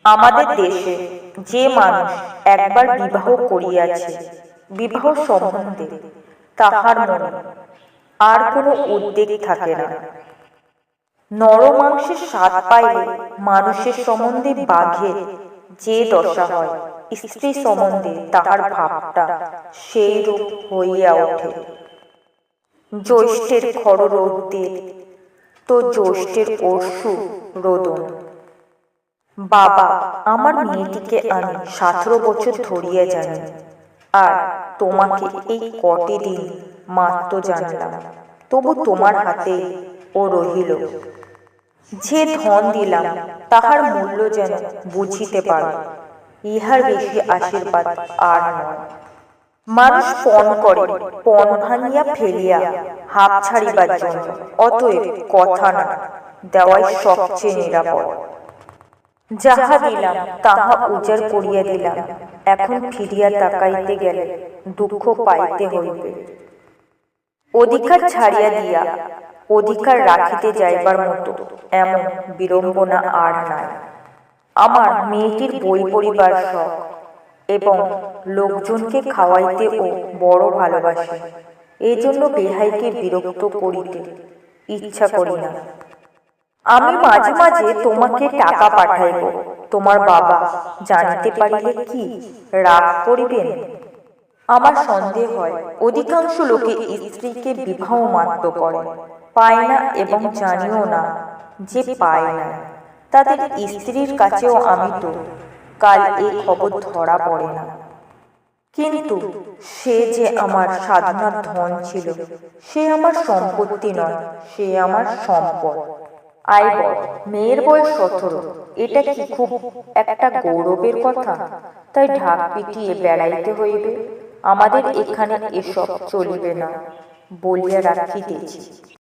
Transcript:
আমাদের দেশে যে মানুষ একবার বিবাহ করিয়াছে, বিবাহ সম্বন্ধে তাহার মনে আর কোনো উদ্বেগ থাকে না। নরমাংসের স্বাদ পাইলে মানুষের সম্বন্ধে বাঘের যে দশা হয়, স্ত্রী সম্বন্ধে তাহার ভাবটা সেই রূপ হইয়া ওঠে। জ্যৈষ্ঠের খড় রৌদ্রের তো জ্যৈষ্ঠের অশ্রু রোদন। বাবা, আমার মেয়েটিকে আমি 17 বছর ধরিয়া জানি, আর তোমাকে এই কটি দিন মাত্র জানলাম, তবু তোমার হাতে ও রহিল। যে ধন দিলাম তাহার মূল্য যেন বুঝিতে পারো, ইহার বেশি আশীর্বাদ আর নয়। মানুষ পণ করে, পণ ভাঙিয়া ফেলিয়া হাঁপ ছাড়িবার জন্য, অতএব কথা না দেওয়াই সবচেয়ে নিরাপদ। যাহা দিলাম তাহা উজাড় করিয়া দিলাম, এখন ফিরিয়া তাকাইতে গেলে দুঃখ পাইতে হইবে। অধিকার ছাড়িয়া দিয়া অধিকার রাখিতে যাইবার মতো এমন বিড়ম্বনা আর নাই। আমার মেয়েটির বই পড়িবার শখ, এবং লোকজনকে খাওয়াইতেও বড় ভালোবাসে। এই জন্য বেহাইকে বিরক্ত করিতে ইচ্ছা করি না। আমি মাঝে মাঝে তোমাকে টাকা পাঠাইব, তোমার বাবা জানিতে পারিলে কি রাগ করিবেন? আমার সন্দেহ হয় অধিকাংশ লোকে স্ত্রীকে বিবাহ মাত্র করে, পায় না এবং জানিও না যে পায় না। তাদের স্ত্রীর কাছেও আমি তো কাল এই খবর ধরা পড়ে না। কিন্তু সে যে আমার সাধনার ধন ছিল, সে আমার সম্পত্তি নয়, সে আমার সম্পদ। আয় বল, মেয়ের বয়স 17, এটা কি খুব একটা গৌরবের কথা? তাই ঢাক পিটিয়ে বেড়াইতে হইবে? আমাদের এখানে এসব চলিবে না বলিয়া রাখিতেছি।